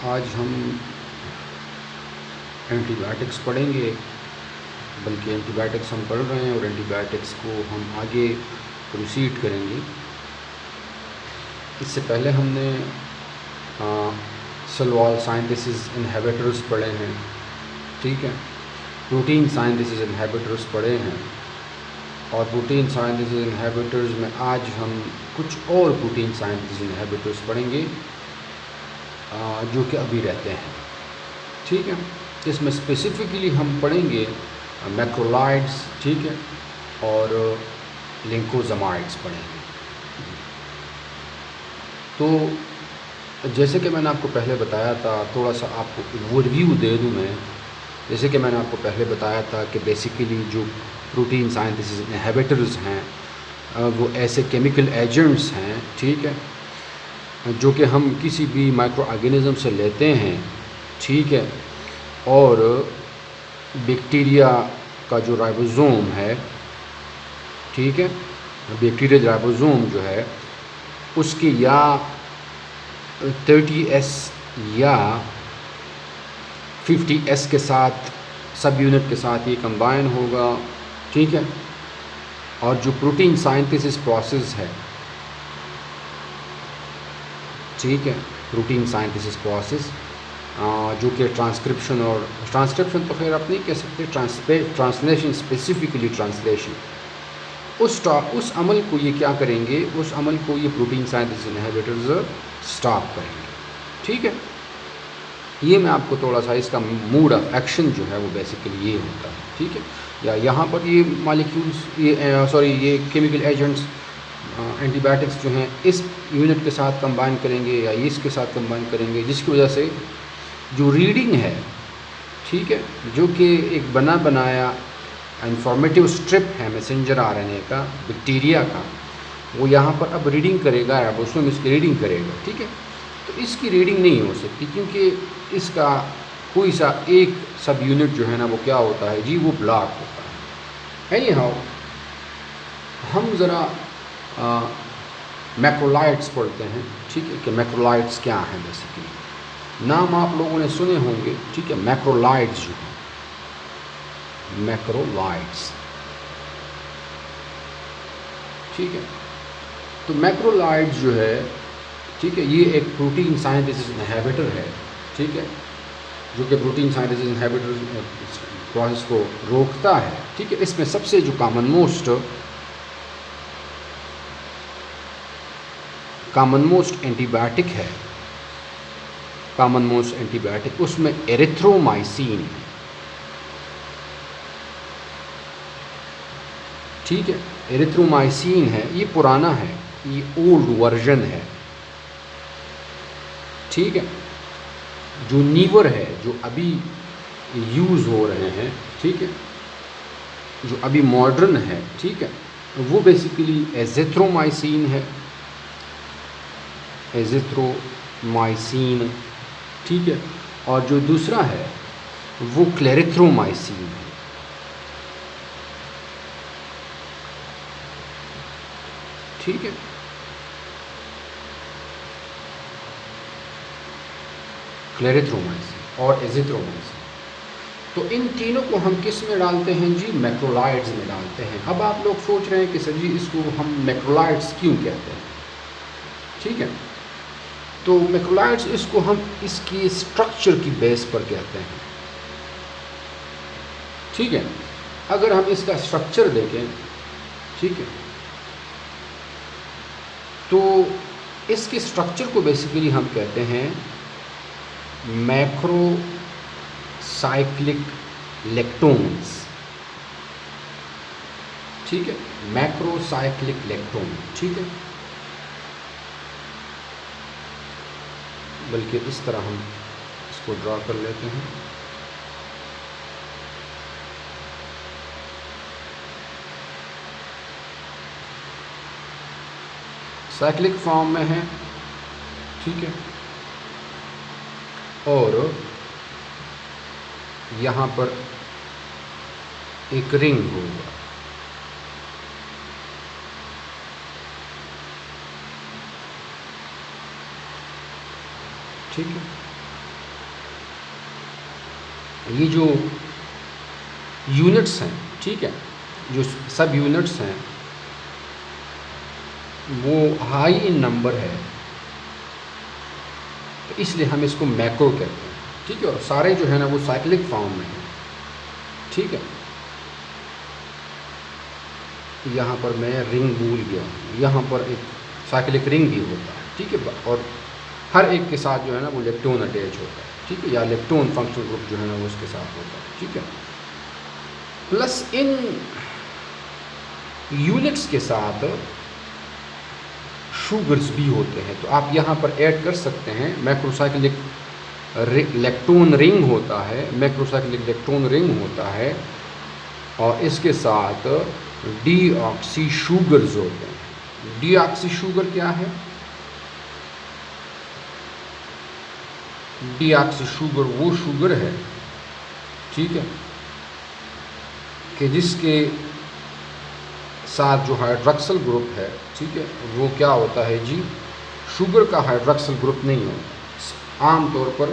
आज हम एंटीबायोटिक्स पढ़ेंगे, बल्कि एंटीबायोटिक्स हम पढ़ रहे हैं और एंटीबायोटिक्स को हम आगे प्रोसीड करेंगे। इससे पहले हमने सेल वॉल सिंथेसिस इनहिबिटर्स पढ़े हैं, ठीक है। प्रोटीन सिंथेसिस इनहिबिटर्स पढ़े हैं और प्रोटीन सिंथेसिस इनहिबिटर्स में आज हम कुछ और प्रोटीन सिंथेसिस इनहिबिटर्स पढ़ेंगे जो कि अभी रहते हैं, ठीक है। इसमें स्पेसिफिकली हम पढ़ेंगे मैक्रोलाइड्स, ठीक है, और लिंकोजामाइड्स पढ़ेंगे। तो जैसे कि मैंने आपको पहले बताया था, थोड़ा सा आपको ओवरव्यू दे दूं मैं। जैसे कि मैंने आपको पहले बताया था कि बेसिकली जो प्रोटीन सिंथेसिस इनहिबिटर्स हैं वो ऐसे केमिकल एजेंट्स हैं, ठीक है, जो कि हम किसी भी माइक्रो ऑर्गेनिज्म से लेते हैं, ठीक है, और बैक्टीरिया का जो राइबोसोम है, ठीक है, बैक्टीरियल राइबोसोम जो है उसके या 30S या 50S के साथ सब यूनिट के साथ ये कंबाइन होगा, ठीक है। और जो प्रोटीन सिंथेसिस प्रोसेस है, ठीक है, प्रोटीन सिंथेसिस प्रोसेस जो कि ट्रांसक्रिप्शन तो खैर आप नहीं कह सकते, ट्रांसलेशन, स्पेसिफिकली ट्रांसलेशन, उस अमल को ये क्या करेंगे, उस अमल को ये प्रोटीन सिंथेसिस इनहिबिटर्स स्टॉप करेंगे, ठीक है। ये मैं आपको थोड़ा सा इसका मोड ऑफ एक्शन जो है वो बेसिकली ये होता है, ठीक है। या यहाँ पर ये मॉलिक्यूल्स, ये केमिकल एजेंट्स एंटीबायोटिक्स जो हैं इस यूनिट के साथ कंबाइन करेंगे या इसके साथ कंबाइन करेंगे, जिसकी वजह से जो रीडिंग है, ठीक है, जो कि एक बना बनाया इंफॉर्मेटिव स्ट्रिप है मैसेंजर आरएनए का, बैक्टीरिया का, वो यहाँ पर अब रीडिंग करेगा, राइबोसोम इसकी रीडिंग करेगा, ठीक है। तो इसकी रीडिंग नहीं हो सकती क्योंकि इसका कोई सा एक सब यूनिट जो है ना वो क्या होता है जी, वो ब्लॉक होता है। एनी हाउ, हम ज़रा मैक्रोलाइड्स पढ़ते हैं, ठीक है, कि मैक्रोलाइड्स क्या हैं। बेसिकली नाम आप लोगों ने सुने होंगे, ठीक है, मैक्रोलाइड्स जो हैं, मैक्रोलाइड्स, ठीक है। तो मैक्रोलाइड्स जो है, ठीक है, ये एक प्रोटीन सिंथेसिस इनहिबिटर है, ठीक है, जो कि प्रोटीन सिंथेसिस इनहिबिटर प्रोसेस को रोकता है, ठीक है। इसमें सबसे जो कॉमन मोस्ट एंटीबायोटिक है, कॉमन मोस्ट एंटीबायोटिक, उसमें एरिथ्रोमाइसिन है, ठीक है। एरिथ्रोमाइसिन है, ये पुराना है, ये ओल्ड वर्जन है, ठीक है। जो नीवर है, जो अभी यूज़ हो रहे हैं, ठीक है, जो अभी मॉडर्न है, ठीक है, वो बेसिकली एजिथ्रोमाइसिन है, एजिथ्रोमाइसिन, ठीक है। और जो दूसरा है वो क्लेरिथ्रोमाइसिन है, ठीक है। क्लेरिथ्रोमाइसिन और एजिथ्रोमाइसिन। तो इन तीनों को हम किस में डालते हैं जी, मैक्रोलाइड्स में डालते हैं। अब आप लोग सोच रहे हैं कि सर जी इसको हम मैक्रोलाइड्स क्यों कहते हैं, ठीक है। तो मैक्रोलाइड्स इसको हम इसकी स्ट्रक्चर की बेस पर कहते हैं, ठीक है। अगर हम इसका स्ट्रक्चर देखें, ठीक है, तो इसके स्ट्रक्चर को बेसिकली हम कहते हैं मैक्रो साइक्लिक लेक्टोन्स, ठीक है, मैक्रो साइक्लिक लेक्टोन, ठीक है। बल्कि इस तरह हम इसको ड्रा कर लेते हैं, साइक्लिक फॉर्म में है, ठीक है। और यहाँ पर एक रिंग होगा, ठीक है, ये जो यूनिट्स हैं, ठीक है, जो सब यूनिट्स हैं वो हाई इन नंबर है, तो इसलिए हम इसको मैक्रो कहते हैं। ठीक है, और सारे जो है ना वो साइक्लिक फॉर्म में है। ठीक है, यहाँ पर मैं रिंग भूल गया, यहाँ पर एक साइक्लिक रिंग भी होता है। ठीक है, और हर एक के साथ जो है ना वो लेक्टोन अटैच होता है। ठीक है, या लेक्टोन फंक्शनल ग्रुप जो है ना वो उसके साथ होता है। ठीक है, प्लस इन यूनिट्स के साथ शुगर्स भी होते हैं, तो आप यहाँ पर ऐड कर सकते हैं। मैक्रोसाइक्लिक लेक्टोन रिंग होता है, मैक्रोसाइक्लिक लेक्टोन रिंग होता है, और इसके साथ डीऑक्सी शुगर्स होते हैं। डीऑक्सी शुगर क्या है? डीऑक्सी शुगर वो शुगर है, ठीक है, कि जिसके साथ जो हाइड्रॉक्सिल ग्रुप है, ठीक है, वो क्या होता है जी, शुगर का हाइड्रॉक्सिल ग्रुप नहीं होता। आमतौर पर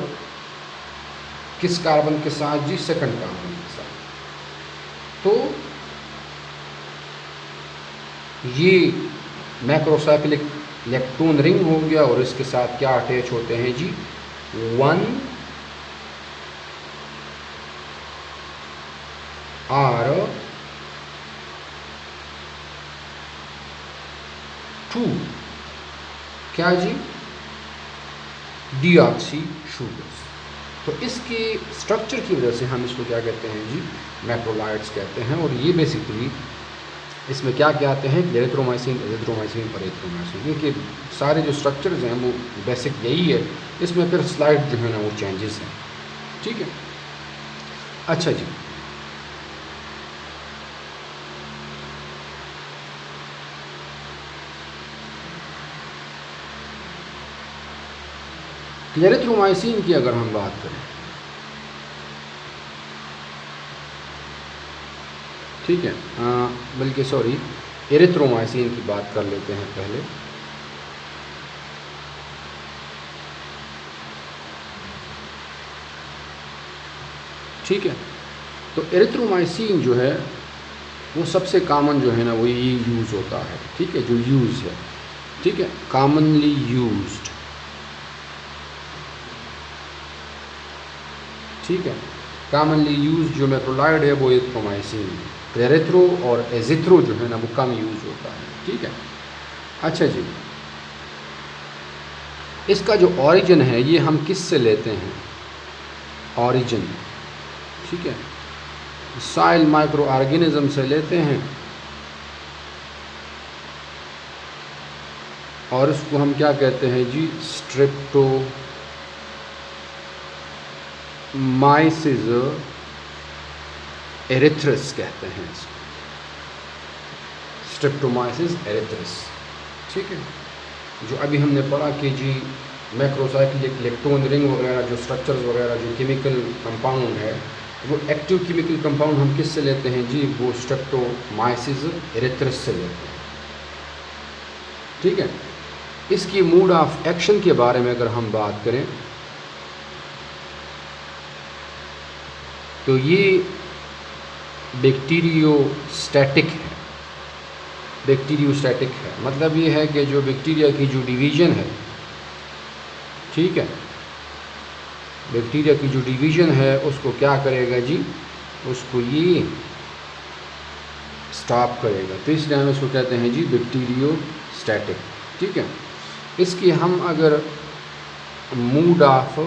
किस कार्बन के साथ जी? सेकंड कार्बन के साथ। तो ये मैक्रोसाइक्लिक लेक्टोन रिंग हो गया, और इसके साथ क्या अटैच होते हैं जी? 1 और 2 क्या जी? Deoxy sugars. तो इसके स्ट्रक्चर की वजह से हम इसको क्या कहते हैं जी? मैक्रोलाइड्स कहते हैं। और ये बेसिकली इसमें क्या क्या आते हैं? एरिथ्रोमाइसिन, एजिथ्रोमाइसिन और एरिथ्रोमाइसिन। इनके सारे जो स्ट्रक्चर्स हैं वो बेसिक यही है। इसमें फिर स्लाइड जो है ना वो चेंजेस हैं। ठीक है, अच्छा जी, एरिथ्रोमाइसिन की अगर हम बात करें, ठीक है, बल्कि सॉरी, एरिथ्रोमाइसिन की बात कर लेते हैं पहले। ठीक है, तो एरिथ्रोमाइसिन जो है वो सबसे कॉमन जो है ना वो ये यूज़ होता है। ठीक है, जो यूज़ है, ठीक है, कॉमनली यूज्ड। ठीक है, कॉमनली यूज जो मैक्रोलाइड है वो एरिथ्रोमाइसिन है। एरिथ्रो और एजिथ्रो जो है ना वो कम यूज होता है। ठीक है, अच्छा जी, इसका जो ऑरिजिन है ये हम किस से लेते हैं? ऑरिजिन, ठीक है, सॉइल माइक्रो ऑर्गेनिज्म से लेते हैं, और इसको हम क्या कहते हैं जी? स्ट्रेप्टोमाइसिस एरिथ्रस कहते हैं इसको, स्ट्रेप्टोमाइसिस एरिथ्रस। ठीक है, जो अभी हमने पढ़ा कि जी मैक्रोसाइक्लिक लेक्टोन रिंग वगैरह जो स्ट्रक्चर्स वगैरह जो केमिकल कंपाउंड है, वो एक्टिव केमिकल कंपाउंड हम किस से लेते हैं जी? वो स्ट्रेप्टोमाइसिस एरिथ्रस से लेते हैं। ठीक है, इसकी मोड ऑफ एक्शन के बारे में अगर हम बात करें तो ये बैक्टीरियोस्टैटिक है। बैक्टीरियोस्टैटिक है मतलब ये है कि जो बैक्टीरिया की जो डिवीज़न है, ठीक है, बैक्टीरिया की जो डिवीज़न है उसको क्या करेगा जी? उसको ये स्टॉप करेगा। तो इसलिए हम इसको कहते हैं जी बैक्टीरियोस्टैटिक। ठीक है, इसकी हम अगर मोड ऑफ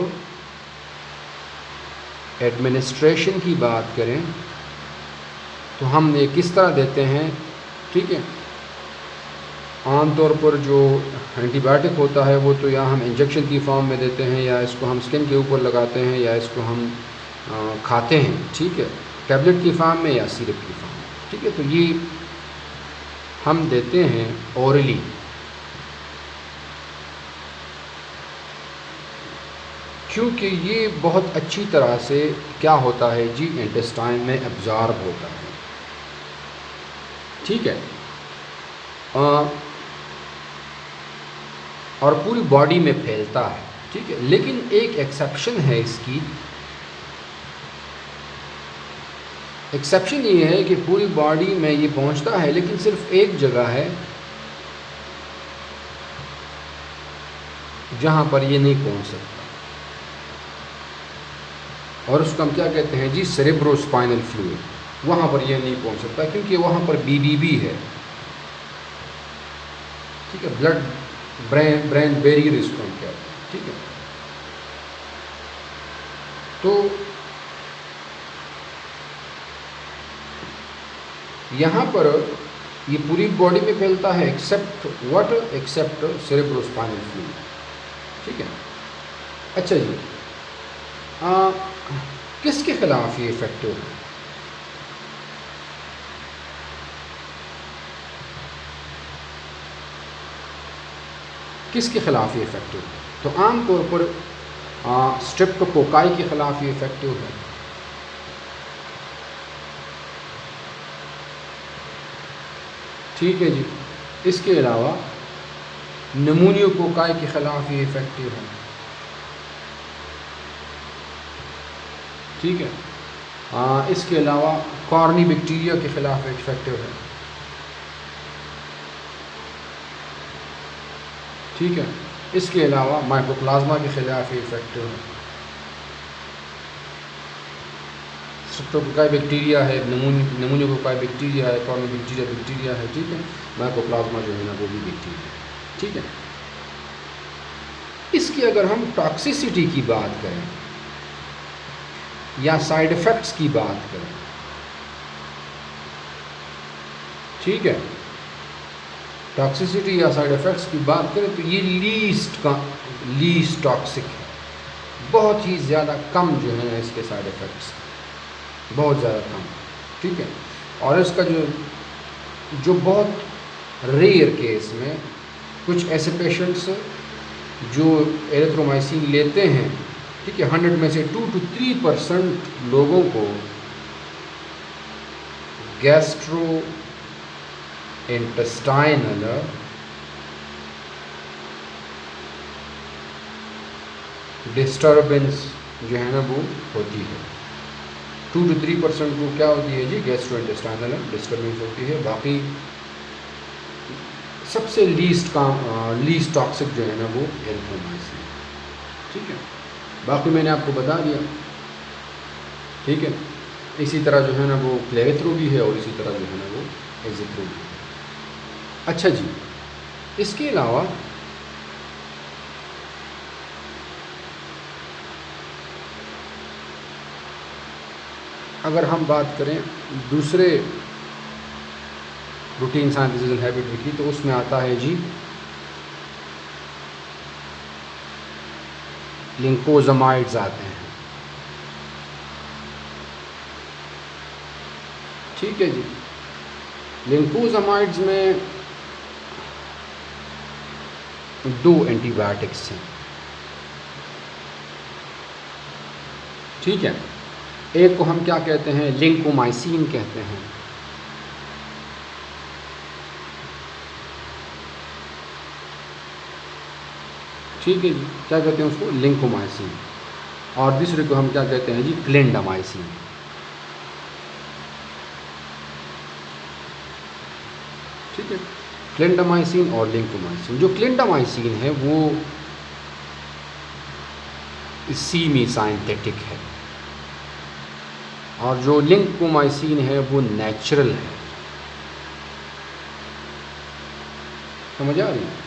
एडमिनिस्ट्रेशन की बात करें तो हम ये किस तरह देते हैं? ठीक है, आमतौर पर जो एंटीबायोटिक होता है वो तो या हम इंजेक्शन की फॉर्म में देते हैं, या इसको हम स्किन के ऊपर लगाते हैं, या इसको हम खाते हैं। ठीक है, टैबलेट की फॉर्म में या सिरप की फॉर्म में। ठीक है, तो ये हम देते हैं ओरली। क्योंकि ये बहुत अच्छी तरह से क्या होता है जी? इंटेस्टाइन में एब्जॉर्ब होता है। ठीक है, और पूरी बॉडी में फैलता है। ठीक है। लेकिन एक एक्सेप्शन है इसकी। एक्सेप्शन ये है कि पूरी बॉडी में ये पहुंचता है, लेकिन सिर्फ एक जगह है जहां पर ये नहीं पहुंच सकता, और उसको हम क्या कहते हैं जी, सेरेब्रोस्पाइनल फ्लूइड। वहां पर ये नहीं पहुंच सकता क्योंकि वहां पर BBB है, ठीक है, ब्लड ब्रेन बैरियर इसको हम कहते हैं, ठीक है। तो यहाँ पर ये पूरी बॉडी में फैलता है except what, except cerebrospinal fluid, ठीक है। अच्छा जी, किसके खिलाफ ये इफेक्टिव है? किसके खिलाफ ये इफेक्टिव है? तो आमतौर पर स्ट्रेप्टोकोकाई के खिलाफ ये इफेक्टिव है। ठीक है जी। इसके अलावा निमोनियोकोकाई के खिलाफ ये इफेक्टिव है, ठीक है। इसके अलावा कॉर्नी बैक्टीरिया के खिलाफ इफेक्टिव है, ठीक है। इसके अलावा माइकोप्लाज्मा के खिलाफ इफेक्टिव है। स्ट्रेप्टोकोकाई बैक्टीरिया है, निमोनियोकोकाई बैक्टीरिया है, कॉर्नी बैक्टीरिया है, ठीक है। माइकोप्लाज्मा जो है ना वो भी बैक्टीरिया, ठीक है। इसकी अगर हम टॉक्सिसिटी की बात करें या साइड इफ़ेक्ट्स की बात करें, ठीक है, टॉक्सिसिटी या साइड इफ़ेक्ट्स की बात करें तो ये लीस्ट टॉक्सिक है। बहुत ही ज़्यादा कम जो है इसके साइड इफ़ेक्ट्स, बहुत ज़्यादा कम, ठीक है। और इसका जो बहुत रेयर केस में कुछ ऐसे पेशेंट्स जो एरिथ्रोमाइसिन लेते हैं, ठीक है, 100 में से 2 to 3% लोगों को गैस्ट्रोइंटेस्टाइनल डिस्टर्बेंस जो है ना वो होती है। 2 to 3% को क्या होती है जी, गैस्ट्रोइंटेस्टाइनल डिस्टर्बेंस होती है। बाकी सबसे लीस्ट टॉक्सिक जो है ना वो एरिथ्रोमाइसिन, ठीक है। बाकी मैंने आपको बता दिया, ठीक है। इसी तरह जो है ना वो क्लेरिथ्रो भी है और इसी तरह जो है ना वो एजिथ्रो भी है। अच्छा जी, इसके अलावा अगर हम बात करें दूसरे रूटीन साइंटिफिक इनहिबिटर की, तो उसमें आता है जी लिंकोजामाइड्स आते हैं, ठीक है जी। लिंकोजामाइड्स में 2 एंटीबायोटिक्स हैं, ठीक है। एक को हम क्या कहते हैं, लिंकोमाइसिन कहते हैं, ठीक है जी। क्या कहते हैं उसको, लिंकोमाइसिन। और दूसरे को हम क्या कहते हैं जी, क्लिंडामाइसिन, ठीक है। क्लिंडामाइसिन और लिंकोमाइसिन। जो क्लिंडामाइसिन है वो सेमी साइंथेटिक है और जो लिंकोमाइसिन है वो नेचुरल है। समझ आ रही है?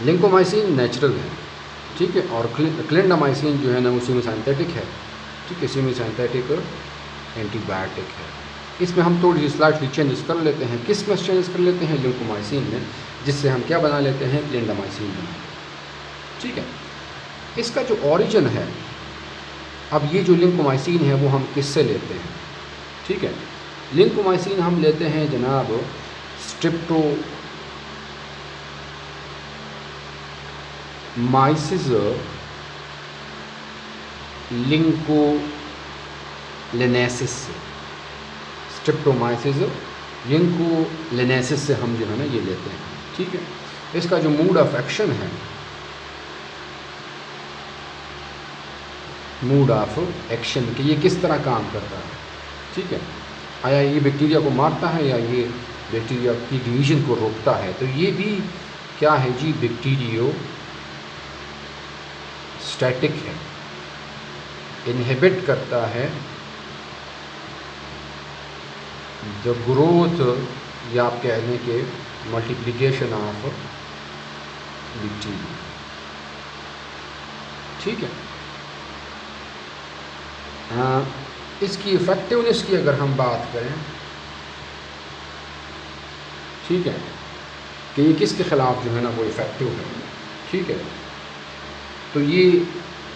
लिंकोमाइसिन नेचुरल है, ठीक है। और क्लिंडामाइसिन जो है ना वो सेमी साइंथेटिक है, ठीक है। सेमी साइंथेटिक एंटीबायोटिक है। इसमें हम थोड़ी सी स्लाइटली चेंजेस कर लेते हैं। किस में चेंजेस कर लेते हैं, लिंकोमाइसिन में, जिससे हम क्या बना लेते हैं, क्लिंडामाइसिन बना, ठीक है। इसका जो ओरिजिन है, अब ये जो लिंकोमाइसिन है वो हम किससे लेते हैं, ठीक है। लिंकोमाइसिन हम लेते हैं जनाब स्ट्रेप्टोमाइसिस लिंकोलेनेसिस से, स्ट्रेप्टोमाइसिस लिंकोलेनेसिस से हम जो है ना ये लेते हैं, ठीक है। इसका जो मोड ऑफ एक्शन है मोड ऑफ एक्शन कि ये किस तरह काम करता है, ठीक है। आया ये बैक्टीरिया को मारता है या ये बैक्टीरिया की डिवीज़न को रोकता है। तो ये भी क्या है जी, बैक्टीरियो स्टैटिक है, इनहिबिट करता है द ग्रोथ या आप कह लें कि मल्टीप्लिकेशन ऑफ बैक्टीरिया, ठीक है। इसकी इफ़ेक्टिवनेस की अगर हम बात करें, ठीक है, कि ये किसके ख़िलाफ़ जो है ना वो इफ़ेक्टिव है, ठीक है। तो ये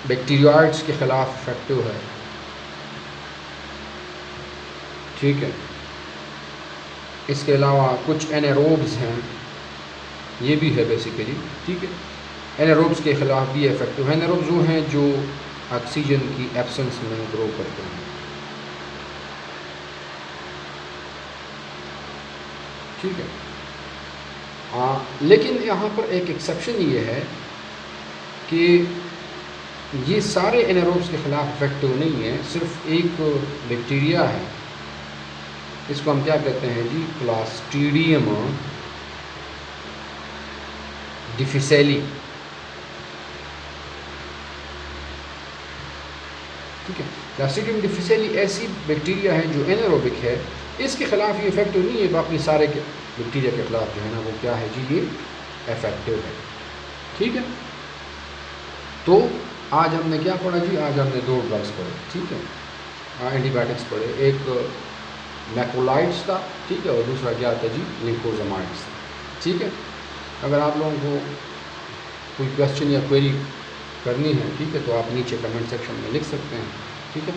बैक्टीरियाइड्स के ख़िलाफ़ इफ़ेक्टिव है, ठीक है। इसके अलावा कुछ एनारोब्स हैं, ये भी है बेसिकली, ठीक है। एनारोब्स के ख़िलाफ़ भी इफ़ेक्टिव है। एनारोब्स वो हैं जो ऑक्सीजन की एब्सेंस में ग्रो करते हैं, ठीक है। लेकिन यहाँ पर एक एक्सेप्शन ये है कि ये सारे एनारोब्स के ख़िलाफ़ इफ़ेक्टिव नहीं है। सिर्फ एक बैक्टीरिया है, इसको हम क्या कहते हैं जी, क्लास्ट्रीडियम डिफिसेली, ठीक है। क्लास्ट्रीडियम डिफिसेली ऐसी बैक्टीरिया है जो एनारोबिक है, इसके ख़िलाफ़ ये इफ़ेक्टिव नहीं है। बाकी सारे के बैक्टीरिया के ख़िलाफ़ जो है ना वो क्या है जी, ये इफ़ेक्टिव है, ठीक है। तो आज हमने क्या पढ़ा जी, आज हमने 2 ड्रग्स पढ़े, ठीक है, एंटीबायोटिक्स पढ़े। एक मैक्रोलाइड्स था, ठीक है, और दूसरा क्या था जी, लिंकोजामाइड्स, ठीक है। अगर आप लोगों को कोई क्वेश्चन या क्वेरी करनी है, ठीक है, तो आप नीचे कमेंट सेक्शन में लिख सकते हैं, ठीक है।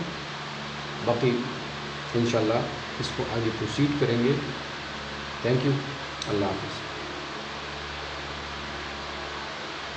बाकी इंशाल्लाह इसको आगे प्रोसीड करेंगे। थैंक यू, अल्लाह हाफ़िज़।